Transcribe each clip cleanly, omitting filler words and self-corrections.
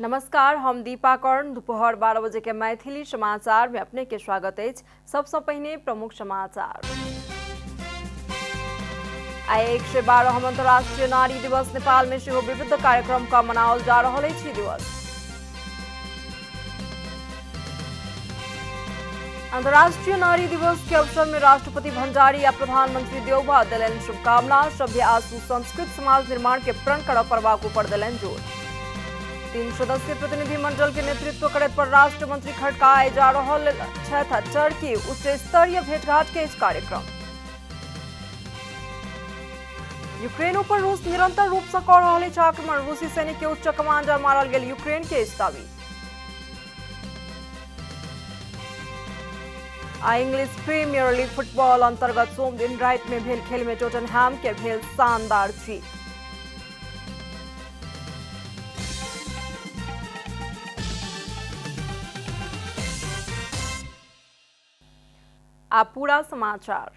नमस्कार, हम दीपा कर्ण। दोपहर 12 बजे के मैथिली समाचार में अपने के स्वागत है। सबसे पहले प्रमुख समाचार। आइ 112 अंतर्राष्ट्रीय नारी दिवस नेपाल में सेहो विविध कार्यक्रम का मनाओल जा रहा है। दिवस अंतर्राष्ट्रीय नारी दिवस के अवसर में राष्ट्रपति भण्डारी या प्रधानमंत्री देउबा दिलन शुभकामना। सभ्य आ सुसंस्कृत समाज निर्माण के प्रण कर पर्व को दिलन जोर। 3 सदस्यीय प्रतिनिधिमंडल के नेतृत्व करत परराष्ट्र मंत्री खड़का आए जा रहल टर्की उच्च स्तरीय भेंटघाट के इस कार्यक्रम। यूक्रेन पर रूस निरंतर रूप से कर रहे आक्रमण। रूसी सैनिक के उच्च कमांडर मारल गेल। यूक्रेन के दावी। इंग्लिश प्रीमियर लीग फुटबॉल अंतर्गत सोम दिन रात में भेल खेल में टोटनहैम के भेल शानदार जीत। आप पूरा समाचार।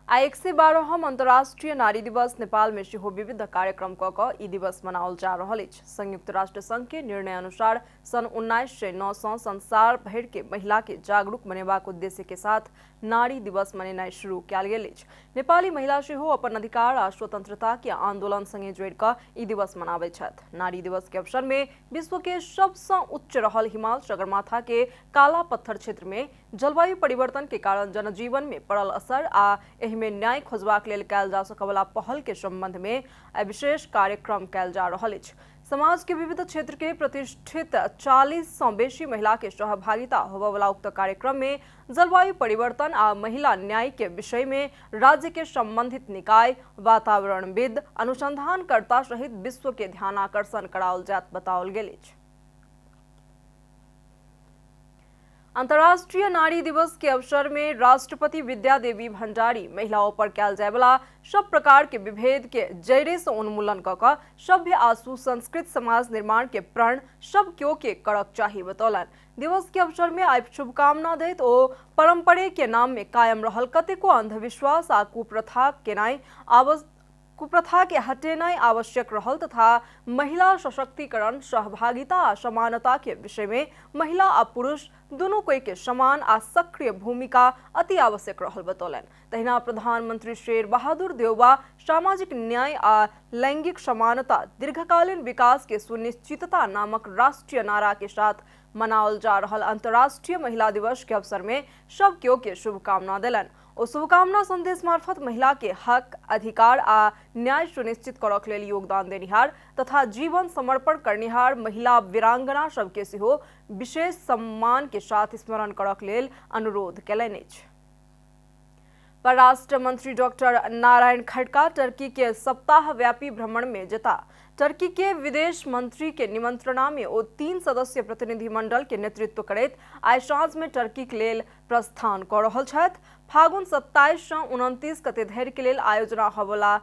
आइ 112 अंतर्राष्ट्रीय नारी दिवस नेपाल में सेहो विविध कार्यक्रम क ई दिवस मनाओल जा रहल अछि। संयुक्त राष्ट्र संघ के निर्णय अनुसार सन 1909 से संसार भर के महिला के जागरूक बनेबाक उद्देश्य के साथ नारी दिवस मनेनाइ शुरू कयल गेल अछि। नेपाली महिला सेहो अपन अधिकार आ स्वतंत्रता के आंदोलन संगे जोड़ि क ई दिवस मनाबैत छथि। नारी दिवस के अवसर में विश्व के सबसे उच्च रहल हिमाल सगरमाथा के काला पत्थर क्षेत्र में जलवायु परिवर्तन के कारण जनजीवन में पड़ल असर आ एहि में न्याय खोजबाक लेल कयल जा सकवला पहल के संबंध में विशेष कार्यक्रम कयल जा रहल अछि। समाज के विविध क्षेत्र के प्रतिष्ठित 40 से बेसी महिला के सहभागिता होबवला उक्त कार्यक्रम में जलवायु परिवर्तन आ महिला न्याय के विषय में राज्य के संबंधित निकाय, वातावरणविद, अनुसंधानकर्ता सहित विश्व के ध्यान आकर्षण कराओल जात बताओल गेल अछि। अंतर्राष्ट्रीय नारी दिवस के अवसर में राष्ट्रपति विद्या देवी भण्डारी महिलाओं पर कयल जाय वाला सब प्रकार के विभेद के जड़े से उन्मूलन क सभ्य आ सुसंस्कृत समाज निर्माण के प्रण सब क्यों के करक चाहिए बतौलन। दिवस के अवसर में आइ शुभकामना दैत ओ परंपरे के नाम में कायम रहल कतेको अंधविश्वास आ कुप्रथा के हटेनाई आवश्यक रहल तथा महिला सशक्तिकरण, सहभागिता आ समानता के विषय में महिला आ पुरुष दोनों कोई के समान आ सक्रिय भूमिका अति आवश्यक रहल बतौलन। तहिना प्रधानमंत्री शेर बहादुर देउबा सामाजिक न्याय आ लैंगिक समानता, दीर्घकालीन विकास के सुनिश्चितता नामक राष्ट्रीय नारा के साथ मनाओल जा रहल अंतर्राष्ट्रीय महिला दिवस के अवसर में सब क्यों के शुभकामना दिलन। ओ शुभकामना संदेश मार्फत महिला के हक, अधिकार आ न्याय सुनिश्चित करक लेल योगदान देनिहार तथा जीवन समर्पण करनिहार महिला वीरांगना सबके सेहो विशेष सम्मान के साथ स्मरण करक लेल अनुरोध कयलनि अछि। परराष्ट्र मंत्री डॉक्टर नारायण खड़का टर्की के सप्ताहव्यापी भ्रमण में जता। टर्की के विदेश मंत्री के निमंत्रणा में ओ 3 सदस्यीय प्रतिनिधिमंडल के नेतृत्व करैत आइ साँझ में टर्की के लेल प्रस्थान कऽ रहल छथि। फागुन 27 से 29 कते धरि के लेल आयोजना होबला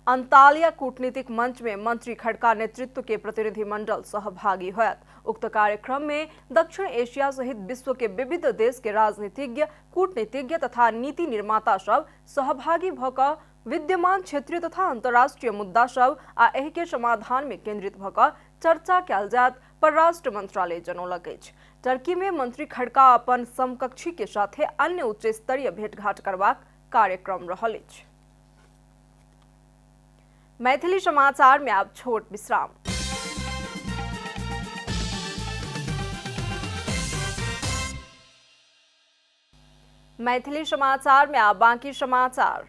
अंतालिया कूटनीतिक मंच में मंत्री खड़का नेतृत्व के प्रतिनिधिमंडल सहभागी होयत। उक्त कार्यक्रम में दक्षिण एशिया सहित विश्व के विविध देश के राजनीतिज्ञ, कूटनीतिज्ञ तथा नीति निर्माता सब सहभागी भऽ कऽ विद्यमान क्षेत्रीय तथा अंतर्राष्ट्रीय मुद्दा सब आ एहि के समाधान में केंद्रित भऽ कऽ चर्चा कयल जायत परराष्ट्र मंत्रालय जनौलक अछि। टर्की में मंत्री खड़का अपन समकक्षी के साथे अन्य उच्च स्तरीय भेंटघाट करबाक कार्यक्रम रहल अछि। मैथिली समाचार में आप छोट विश्राम। मैथिली समाचार में आप बाकी समाचार।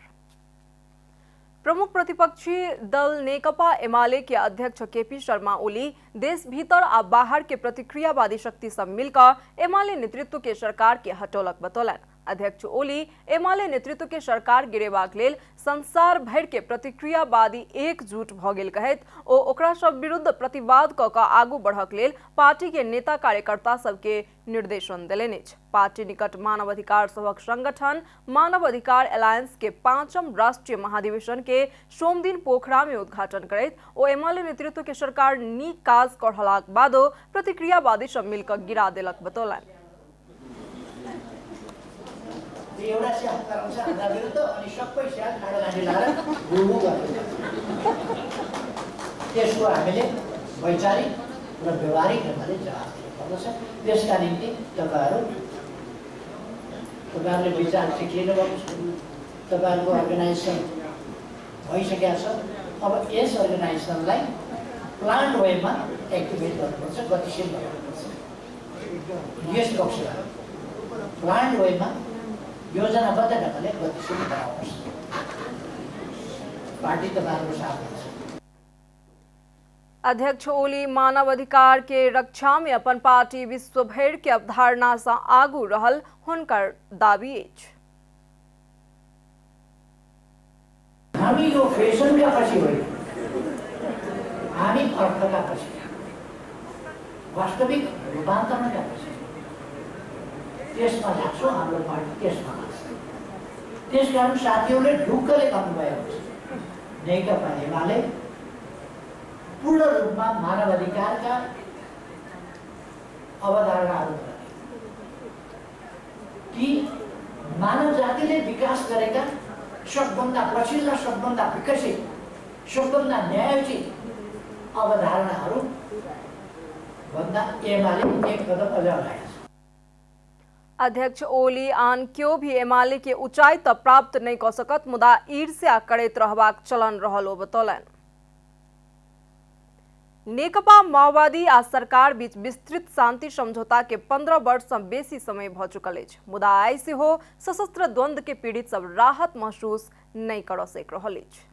प्रमुख प्रतिपक्षी दल नेकपा एमाले के अध्यक्ष केपी शर्मा ओली देश भीतर आ बाहर के प्रतिक्रियावादी शक्ति सब मिलकर एमाले नेतृत्व के सरकार के हटौलक बतौलन। अध्यक्ष ओली एमाले नेतृत्व के सरकार गिरेबाक लेल संसार भर के प्रतिक्रियावादी एकजुट भऽ गेल कहैत ओ ओकरा सब विरुद्ध प्रतिवाद कऽ कऽ आगू बढ़क लेल पार्टी के नेता कार्यकर्ता सबके निर्देशन देलनि अछि। पार्टी निकट मानव अधिकार सभक संगठन मानव अधिकार अलायंस के 5म राष्ट्रीय महाधिवेशन के सोम दिन पोखरा में उद्घाटन करैत ओ एमाले नेतृत्व के सरकार नीक काज करलाक बादो प्रतिक्रियावादी सब मिलकर गिरा देलक बतौलन। एउटा स्याहार गराउँछ हाम्रा विरुद्ध अनि सबै स्याहार ठाडो माथि लाएर गुरु गर्छ। त्यसको हामीले वैचारिक र व्यवहारिक ढङ्गले जवाफ दिनुपर्दछ। त्यसका निम्ति तपाईँहरूले विचार चाहिँ लिनुभएको छ, तपाईँहरूको अर्गनाइजेसन भइसकेको छ। अब यस अर्गनाइजेसनलाई प्लान्ड वेमा एक्टिभेट गर्नुपर्छ, गतिशील बनाउनुपर्छ। यस पक्षबाट प्लान्ड वेमा योजनाबद्ध ढङ्गले गतिशील बनाउनुपर्छ। पार्टी तपाईँहरूको साथमा छ। अध्यक्ष ओली मानवाधिकार के रक्षा में अपन पार्टी विश्व भर के अवधारणा से आगू रहल हुनकर दावी अछि। हामी यो फेसनका पछि होइन, हामी अर्थका पछि, वास्तविक रूपान्तरणका पछि त्यसमा लाग्छौँ। हाम्रो पार्टी त्यसमा लाग्छ। त्यसकारण साथीहरूले ढुक्कले भन्नुभएको छ, नेकपा एमाले पूर्ण रूपमा मानवाधिकारका अवधारणाहरू ती मानव जातिले विकास गरेका सबभन्दा पछिल्ला, सबभन्दा विकसित, सबभन्दा न्यायोचित अवधारणाहरू भन्दा एमाले एक कदम अझ अगाडि छ। अध्यक्ष ओली आन क्यों भी एमाले के ऊंचाई तक प्राप्त नहीं कर सकत, मुदा ईर्ष्या करैत रहबाक चलन रहल बतौलन। नेकपा माओवादी आ सरकार बीच विस्तृत शांति समझौता के 15 वर्ष से बेसी समय भ चुकल अछि, मुदा आई से हो सशस्त्र द्वंद्व के पीड़ित सब राहत महसूस नहीं कर सक रहल अछि।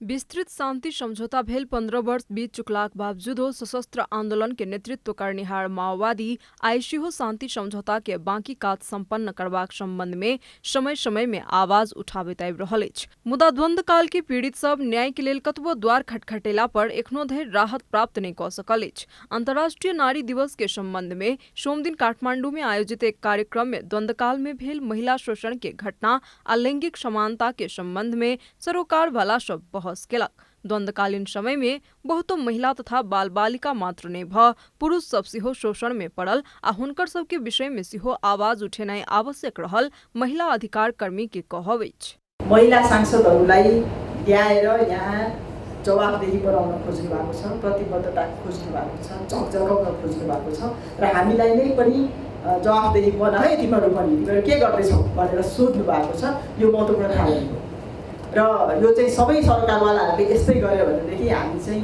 विस्तृत शांति समझौता भेल 15 वर्ष बीत चुकलाक बावजूदो सशस्त्र आंदोलन के नेतृत्व करनिहार माओवादी आईसी हो शांति समझौता के बाँकी काज संपन्न करबाक संबंध में समय समय में आवाज उठाबैत आबि रहल अछि। मुदा द्वंद्व काल के पीड़ित सब न्याय के लेल कतबो द्वार खटखटेला पर एखनो धरि राहत प्राप्त नहीं क सकल अछि। अंतर्राष्ट्रीय नारी दिवस के संबंध में सोमदिन काठमांडू में आयोजित एक कार्यक्रम में द्वंद्वकाल में भेल महिला शोषण के घटना आ लैंगिक समानता के संबंध में सरोकार वाला सब बहस केलक। द्वंद्वकालीन समय में बहुतो महिला तथा बाल बालिका मात्र नहीं भ पुरुष सब सेहो शोषण में पड़ल आ हुनकर सबके विषय में सेहो आवाज उठेनाइ आवश्यक रहल महिला अधिकार कर्मी के कहब अछि। महिला सांसदहरूलाई ल्याएर यहाँ जवाफदेही बनाउन खोज्नु भएको छ, प्रतिबद्धता खोज्नु भएको छ, झकझकाउन खोज्नु भएको छ र हामीलाई नै पनि जवाफदेही बना है तिमीहरू के गर्दैछौ भनेर सोध्नु भएको छ। यो महत्त्वपूर्ण खालको र यो चाहिँ सबै सरकारवालाहरूले यस्तै गर्यो भनेदेखि हामी चाहिँ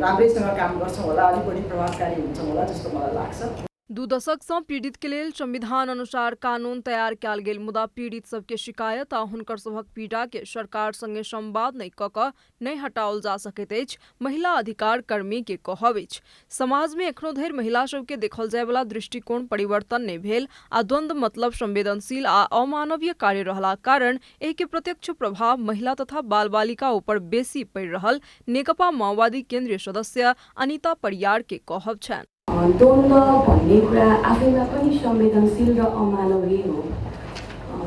राम्रैसँग काम गर्छौँ होला, अलि बढी प्रभावकारी हुन्छौँ होला जस्तो मलाई लाग्छ। 2 दशक से पीड़ित के लेल संविधान अनुसार कानून तैयार कयल गेल, मुदा पीड़ित सबके शिकायत आ हुनकर सबहक पीड़ा के सरकार संगे संवाद नहीं क नहीं हटाओल जा सकैत अछि। महिला अधिकार कर्मी के कहब अछि। समाज में एखनो धरि महिला सबके देखल जाय वाला दृष्टिकोण परिवर्तन नहीं भेल आ द्वंद्व मतलब संवेदनशील आ अमानवीय कार्य रहला कारण एहि के प्रत्यक्ष प्रभाव महिला तथा बाल बालिका ऊपर बेसी पड़ि रहल नेकपा माओवादी केन्द्रीय सदस्य अनिता परियार के कहब छन्। द्वन्द्व भन्ने कुरा आफैमा पनि संवेदनशील र अमानवीय हो,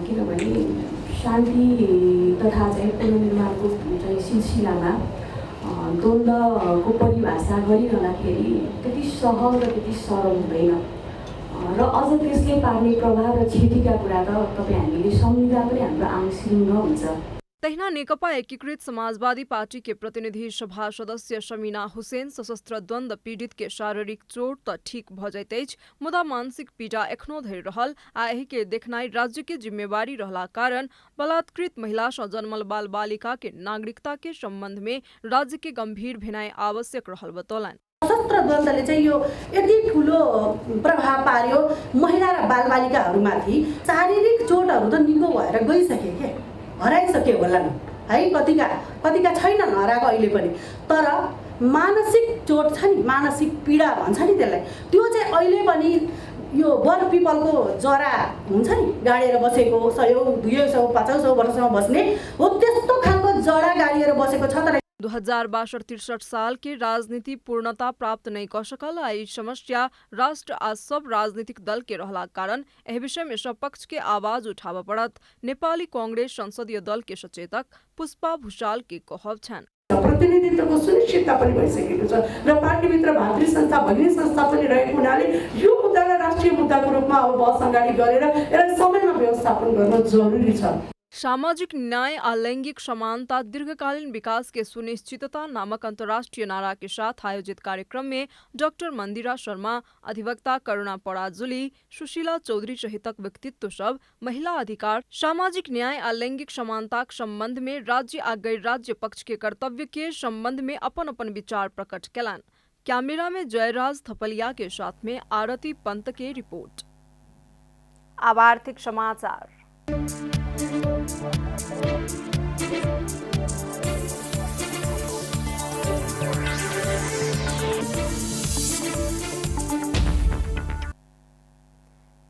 किनभने शान्ति तथा चाहिँ पुनर्निर्माणको चाहिँ सिलसिलामा द्वन्द्वको परिभाषा गरिरहँदाखेरि त्यति सहज र त्यति सरल हुँदैन र अझ त्यसले पार्ने प्रभाव र क्षतिका कुरा त तपाईँ हामीले सम्झिँदा पनि हाम्रो आङ सिरुङ्ग हुन्छ। तहिना नेकपा एकीकृत समाजवादी पार्टी के प्रतिनिधि सभा सदस्य शमीना हुसैन सशस्त्र द्वंद्व पीड़ित के शारीरिक चोट त ठीक भ जाइत अछि, मुदा मानसिक पीड़ा एखनो धरि रहल आ एहि के देखनाइ राज्य के जिम्मेवारी रहला कारण बलात्कृत महिला सँ जन्मल बाल बालिका के नागरिकता के संबंध में राज्य के गंभीर भेनाइ आवश्यक रहल बतौलन। सशस्त्र द्वन्द्वले चाहिँ यो यति ठुलो प्रभाव पार्यो महिला र बालबालिकाहरूमाथि। शारीरिक चोटहरू त निको भएर गइसके के हराइसके होला नि है, कतिका छैनन् हराएको अहिले पनि, तर मानसिक चोट छ नि, मानसिक पीडा भन्छ नि त्यसलाई, त्यो चाहिँ अहिले पनि यो वर पिपलको जरा हुन्छ नि गाडेर बसेको 100, 200, 500 वर्षसम्म बस्ने हो, त्यस्तो खालको जरा गाडिएर बसेको छ। तर 2062-63 साल के राजनीति पूर्णता प्राप्त नहीं कर सकल आ ई समस्या राष्ट्र आ सब राजनीतिक दल के रहला कारण एहि विषय में सब पक्ष के आवाज उठाबऽ पड़त। नेपाली कांग्रेस संसदीय दल के सचेतक पुष्पा भूषाल के कहब छन्। प्रतिनिधित्वको सुनिश्चितता पनि भइसकेको छ र पार्टीभित्र भातृ संस्था भगिनी संस्था पनि रहेको हुनाले यो मुद्दालाई राष्ट्रिय मुद्दाको रूपमा अब बहस अगाडि गरेर यसलाई समयमा व्यवस्थापन गर्न जरुरी छ। सामाजिक न्याय और लैंगिक समानता दीर्घकालीन विकास के सुनिश्चितता नामक अंतर्राष्ट्रीय नारा के साथ आयोजित कार्यक्रम में डॉक्टर मंदिरा शर्मा, अधिवक्ता करुणा पराजुली, सुशीला चौधरी सहितक व्यक्तित्व सब महिला अधिकार, सामाजिक न्याय और लैंगिक समानता के संबंध में राज्य आ गैर राज्य पक्ष के कर्तव्य के संबंध में अपन अपन विचार प्रकट कैलन। कैमरा में जयराज थपलिया के साथ में आरती पंत के रिपोर्ट। अब आर्थिक समाचार।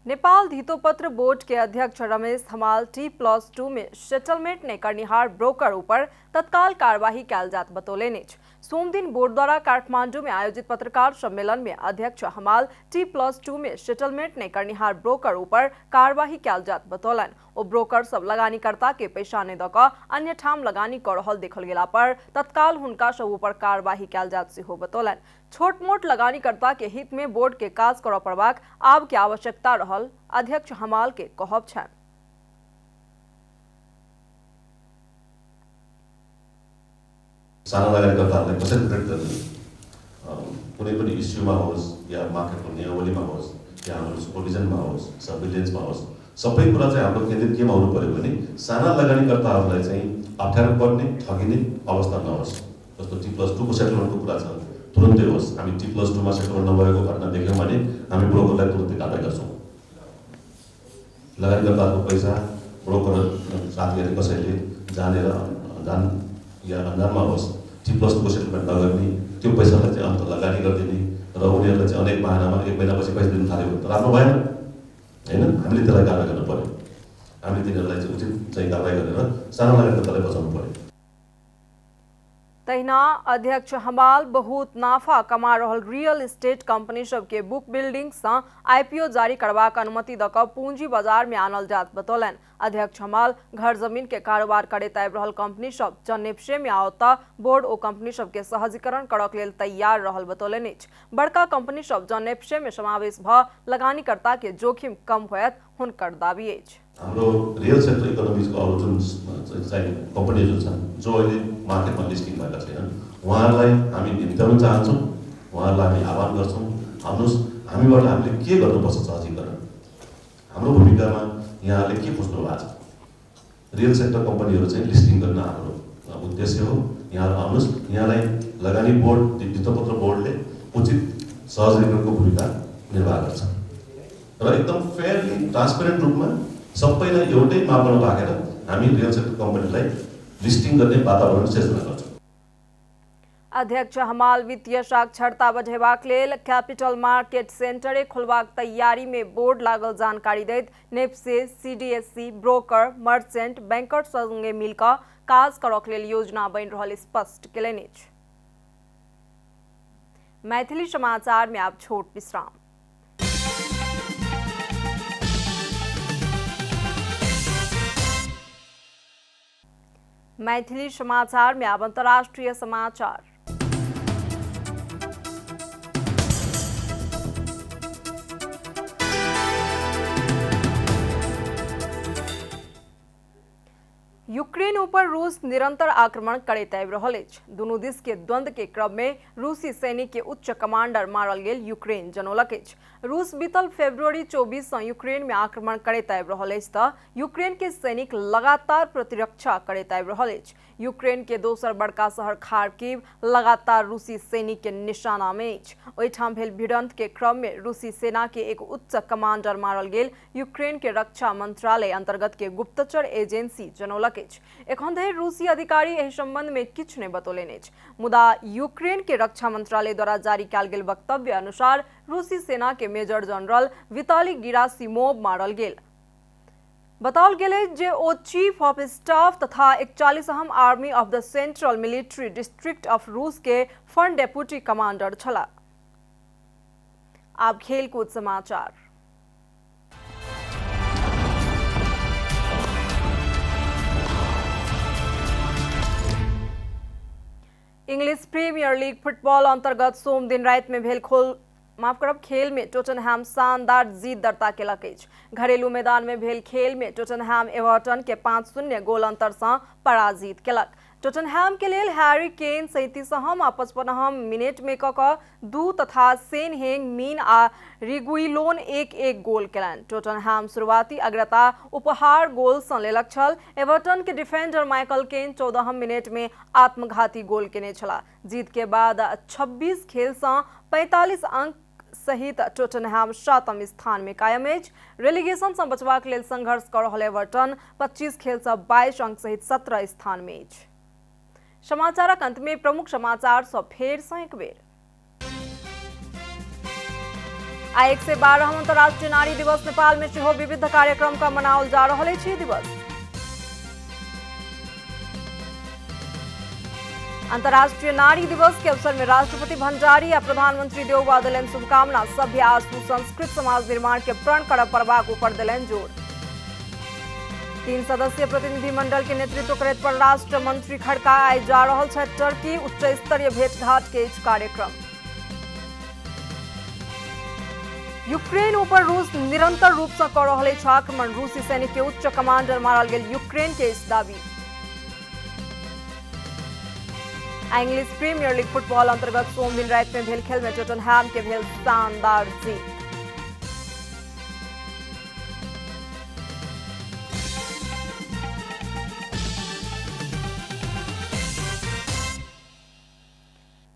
नेपाल धितोपत्र बोर्ड के अध्यक्ष रमेश हमाल T+2 में सेटलमेंट ने करनिहार ब्रोकर ऊपर तत्काल कार्यवाही कैल जात बतौलेनि। सोमदिन बोर्ड द्वारा काठमांडू में आयोजित पत्रकार सम्मेलन में अध्यक्ष हमाल T+2 में सेटलमेंट ने करनिहार ब्रोकर ऊपर कार्यवाही कैल जात बतौलन। ओ ब्रोकर सब लगानीकर्ता के पैसा ने दक अन्य ठाम लगानी कर रहल देखल गेला पर तत्काल हुनका सब ऊपर कार्यवाही कैल जात सेहो बतौलन। छोट मोट लगानीकर्ता के हित में बोर्ड के काज करऽ पड़बाक आब के आवश्यकता रहल अध्यक्ष हमाल के कहब छन्। साना लगानीकर्ताहरूलाई कसरी ट्रेड गर्ने, कुनै पनि इस्युमा होस् या मार्केटको नियमावलीमा होस् या हाम्रो सुपरभिजनमा होस्, सर्भिलेन्समा होस्, सबै कुरा चाहिँ हाम्रो केन्द्रित केमा हुनु पर्यो भने साना लगानीकर्ताहरूलाई चाहिँ अप्ठ्यारो पर्ने, ठगिने अवस्था नहोस्। जस्तो T+2 को सेटलमेन्टको कुरा छ, तुरुन्तै होस्। हामी T+2 मा सेटलमेन्ट नभएको घटना देख्यौँ भने हामी ब्रोकरलाई तुरुन्तै कारबाही गर्छौँ। लगानीकर्ताहरूको पैसा ब्रोकर साथीहरूले कसैले जानेर या अन्जानमा होस् T+2 को सेटलमेन्ट नगर्ने, त्यो पैसालाई चाहिँ अन्त लगानी गरिदिने र उनीहरूलाई चाहिँ अनेक बहानामा 1 महिनापछि पैसा दिन थाल्यो भने त राम्रो भएन हैन। हामीले त्यसलाई कारबाही गर्नु पर्यो। हामीले तिनीहरूलाई चाहिँ उचित चाहिँ कारबाही गरेर साना लगानीकर्तालाई बचाउनु पर्यो। तहिना अध्यक्ष हमाल बहुत नाफा कमा रहल रियल एस्टेट कंपनी सब के बुक बिल्डिंग से IPO जारी करबाक अनुमति दक पूंजी बाजार में आनल जात बतौलन। अध्यक्ष हमाल घर जमीन के कारोबार करे तैब रहल कंपनी सब जनेप्से में आवता बोर्ड ओ कंपनी सब के सहजीकरण करक लेल तैयार रहल बतौलनि। बड़का कंपनी सब जनेप्से में समावेश भ लगानीकर्ता के जोखिम कम होयत हुनकर दाबी अछि। हाम्रो रियल सेक्टर इकोनोमिक्सको अरू जुन चाहिँ कम्पनीहरू छन् जो अहिले मार्केटमा लिस्टिङ भएका छैनन्, उहाँहरूलाई हामी निम्त्याउन चाहन्छौँ, उहाँहरूलाई हामी आह्वान गर्छौँ। आउनुहोस्, हामीबाट हामीले के गर्नुपर्छ सहजीकरण, हाम्रो भूमिकामा यहाँले के बुझ्नु भएको छ। रियल सेक्टर कम्पनीहरू चाहिँ लिस्टिङ गर्न हाम्रो उद्देश्य हो। यहाँ आउनुहोस्, यहाँलाई लगानी बोर्ड, धितोपत्र बोर्डले उचित सहजीकरणको भूमिका निर्वाह गर्छ र एकदम फेयरली ट्रान्सपेरेन्ट रूपमा सबैलाई एउटै मापदण्ड राखेर हामी रियल सेक्टर कम्पनीलाई लिस्टिङ गर्ने वातावरण सृजना गर्छौँ। अध्यक्ष हमाल वित्तीय साक्षरता बढ़ेबाक लेल कैपिटल मार्केट सेंटर खोलबाक तैयारी में बोर्ड लागल जानकारी दैत NEPSE, CDSC, broker, merchant, banker संगे मिलकर काज करक लेल योजना बन रहल स्पष्ट केलनि। मैथिली समाचार में आप छोट विश्राम। मैथिली समाचार में अब अंतर्राष्ट्रीय समाचार। यूक्रेन ऊपर रूस निरंतर आक्रमण करे तैब रहल अछि। दुनू दिस के द्वंद्व के क्रम में रूसी सैनिक के उच्च कमांडर मारल गेल यूक्रेन जनौलक अछि। रूस बीतल फरवरी 24 से यूक्रेन में आक्रमण करे तैब रहल अछि त यूक्रेन के सैनिक लगातार प्रतिरक्षा करे तैब रहल अछि। यूक्रेन के दोसर बड़का शहर खार्किव लगातार रूसी सैनिक के निशाना में अछि। ओहिठाम भेल भिड़ंत के क्रम में रूसी सेना के एक उच्च कमांडर मारल गेल यूक्रेन के रक्षा मंत्रालय अंतर्गत के गुप्तचर एजेंसी जनौलक अछि। एखन धरि रूसी अधिकारी एहि संबंध में किछु नहि बतौलनि अछि। मुदा यूक्रेन के रक्षा मंत्रालय द्वारा जारी कयल गेल वक्तव्य अनुसार रूसी सेना के मेजर जनरल विताली गिरासिमोव मारल गेल। बताओल गेल जे ओ चीफ ऑफ स्टाफ तथा 41 army of the central military district of रूस के फर्स्ट डेप्यूटी कमांडर छला। अब खेलकूद समाचार। इंग्लिश प्रीमियर लीग फुटबॉल अंतर्गत सोम दिन रात में भेल माफ करब खेल में टोटनहैम शानदार जीत दर्ता केलक अछि। घरेलू मैदान में भेल खेल में टोटनहैम एवर्टन के 5-0 गोल अंतर से पराजित केलक। टोटनहैम के लेल हैरी केन 37 आ 55 मिनट में कऽ 2 तथा सेन हेंग मीन आ रिगुइलोन 1-1 गोल केलनि। टोटनहैम शुरुआती अग्रता उपहार गोल सँ लेलक छल। एवर्टन के डिफेंडर माइकल केन 14 मिनट में आत्मघाती गोल केने छलाह। जीत के बाद 26 खेल सँ 45 अंक सहित टोटनहैम 7म स्थान में कायम अछि। रेलीगेशन सँ बचबाक लेल संघर्ष कऽ रहल एवर्टन 25 खेल सँ 22 अंक सहित 17 स्थान में अछि। समाचारक अंत में प्रमुख समाचार सँ फेर सँ एक बेर। आइ 112 अंतर्राष्ट्रीय नारी दिवस नेपाल में सेहो विविध कार्यक्रम का मनाओल जा रहल अछि। दिवस अंतर्राष्ट्रीय नारी दिवस के अवसर में राष्ट्रपति भण्डारी आ प्रधानमंत्री देउबा देलनि शुभकामना। सभ्य आ सुसंस्कृत समाज निर्माण के प्रण करब पड़बाक ऊपर देलनि जोर। 3 सदस्यीय प्रतिनिधिमंडल के नेतृत्व करैत परराष्ट्र मंत्री खड़का आइ जा रहल छथि टर्की। उच्च स्तरीय भेंटघाट के कार्यक्रम। यूक्रेन ऊपर रूस निरंतर रूप से कऽ रहल अछि आक्रमण। रूसी सैनिक के उच्च कमांडर मारल गेल यूक्रेन के दावी। इंग्लिश प्रीमियर लीग फुटबॉल अंतर्गत सोम दिन रात में भेल खेल में टोटनहैम के भेल शानदार जीत।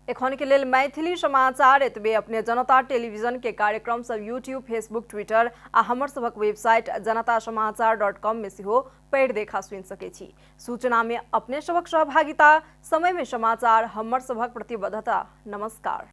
एखन के लेल मैथिली समाचार एतबे। अपने जनता टेलीविजन के कार्यक्रम सब यूट्यूब, फेसबुक, ट्विटर आ हमर सबक वेबसाइट janatasamaachar.com में सेहो पढ़ि देखा सुनि सकै छी। सूचना में अपने सबक सहभागिता, समय में समाचार, हमर सबक प्रतिबद्धता। नमस्कार।